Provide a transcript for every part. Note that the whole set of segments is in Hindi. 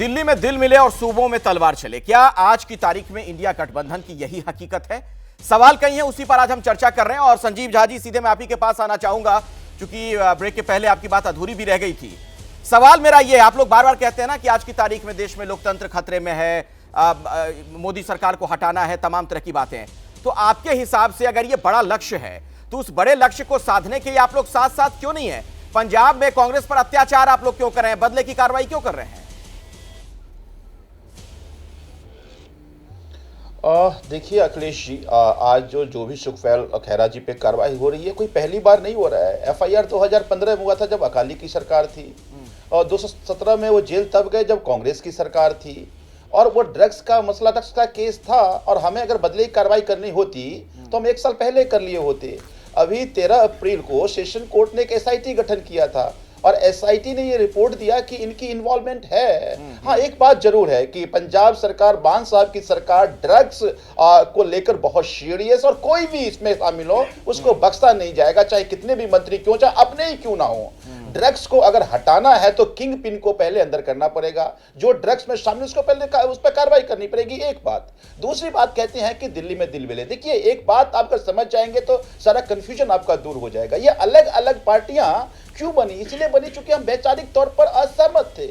दिल्ली में दिल मिले और सूबों में तलवार चले, क्या आज की तारीख में इंडिया गठबंधन की यही हकीकत है? सवाल कहीं है, उसी पर आज हम चर्चा कर रहे हैं। और संजीव झा जी, सीधे मैं आप ही के पास आना चाहूंगा, क्योंकि ब्रेक के पहले आपकी बात अधूरी भी रह गई थी। सवाल मेरा यह है, आप लोग बार बार कहते हैं ना कि आज की तारीख में देश में लोकतंत्र खतरे में है, मोदी सरकार को हटाना है, तमाम तरह की बातें। तो आपके हिसाब से अगर ये बड़ा लक्ष्य है, तो उस बड़े लक्ष्य को साधने के लिए आप लोग साथ साथ क्यों नहीं है? पंजाब में कांग्रेस पर अत्याचार आप लोग क्यों कर रहे हैं? बदले की कार्रवाई क्यों कर रहे हैं? देखिए अखिलेश जी, आज जो भी सुखफैल खैरा जी पे कार्रवाई हो रही है, कोई पहली बार नहीं हो रहा है। एफआईआर 2015 में हुआ था जब अकाली की सरकार थी, और 2017 में वो जेल तब गए जब कांग्रेस की सरकार थी। और वो ड्रग्स का केस था, और हमें अगर बदले की कार्रवाई करनी होती तो हम 1 साल पहले कर लिए होते। अभी 13 अप्रैल को सेशन कोर्ट ने एक एसआईटी गठन किया था, और एसआईटी ने ये रिपोर्ट दिया कि इनकी इन्वॉल्वमेंट है। हाँ, एक बात जरूर है कि पंजाब सरकार, मान साहब की सरकार ड्रग्स को लेकर बहुत सीरियस, और कोई भी इसमें शामिल हो उसको बख्शा नहीं जाएगा, चाहे कितने भी मंत्री क्यों, चाहे अपने ही क्यों ना हो। ड्रग्स को अगर हटाना है तो किंग पिन को पहले अंदर करना पड़ेगा, जो ड्रग्स में शामिल उसको पहले उस पर कार्रवाई करनी पड़ेगी। एक बात। दूसरी बात, कहते हैं कि दिल्ली में दिल मिले। देखिए, एक बात आप अगर समझ जाएंगे तो सारा कंफ्यूजन आपका दूर हो जाएगा। ये अलग अलग पार्टियां क्यों बनी? इसलिए बनी चूंकि हम वैचारिक तौर पर असहमत थे,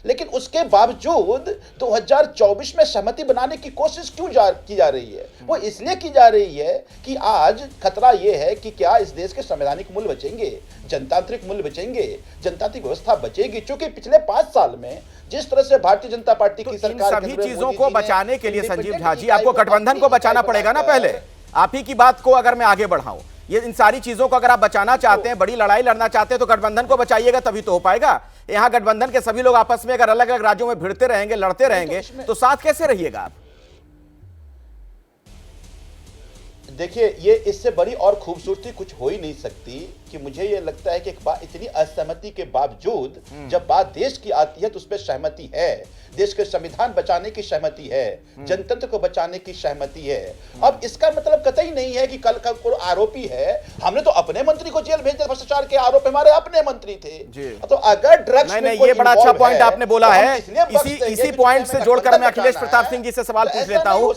लेकिन उसके बावजूद 2024 में सहमति बनाने की कोशिश क्यों की जा रही है? वो इसलिए की जा रही है कि आज खतरा ये है कि क्या इस देश के संवैधानिक मूल्य बचेंगे, जनतांत्रिक मूल्य बचेंगे, जनतांत्रिक व्यवस्था बचेगी? क्योंकि पिछले 5 साल में जिस तरह से भारतीय जनता पार्टी की सरकार, सभी चीजों को बचाने के लिए संजीव झा जी, आपको गठबंधन को बचाना पड़ेगा ना। पहले आप ही की बात को अगर मैं आगे बढ़ाऊं, ये इन सारी चीजों को अगर आप बचाना चाहते हैं, बड़ी लड़ाई लड़ना चाहते हैं, तो गठबंधन को बचाइएगा, तभी तो हो पाएगा। यहां गठबंधन के सभी लोग आपस में अगर अलग अलग राज्यों में भिड़ते रहेंगे, लड़ते रहेंगे, तो साथ कैसे रहिएगा आप? देखिए, ये इससे बड़ी और खूबसूरती कुछ हो ही नहीं सकती कि मुझे ये लगता है कि एक बात, इतनी असहमति के बावजूद जब बात देश की आती है तो उस पर सहमति है। देश के संविधान बचाने की सहमति है, जनतंत्र को बचाने की सहमति है। अब इसका मतलब कतई नहीं है कि कल का कोई आरोपी है, हमने तो अपने मंत्री को जेल भेज दिया, भ्रष्टाचार के आरोप हमारे अपने मंत्री थे। तो अगर ड्रग्स में ये बड़ा अच्छा पॉइंट आपने बोला है। इसी पॉइंट से जोड़कर मैं अखिलेश प्रताप सिंह जी से सवाल पूछ लेता हूं।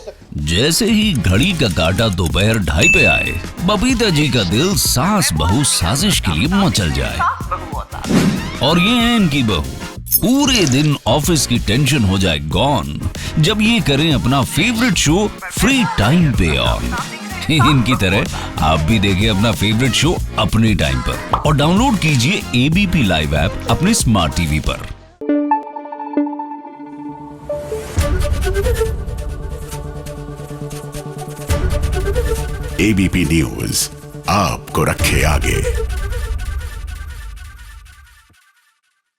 जैसे ही घड़ी का काटा दोपहर 2:30 पे आए, बबीता जी का दिल सास बहू साजिश के लिए मचल जाए। और ये है इनकी बहू, पूरे दिन ऑफिस की टेंशन हो जाए गॉन जब ये करें अपना फेवरेट शो फ्री टाइम पे ऑन। इनकी तरह आप भी देखें अपना फेवरेट शो अपने टाइम पर, और डाउनलोड कीजिए एबीपी लाइव ऐप अपने स्मार्ट टीवी पर। एबीपी न्यूज आपको रखे आगे।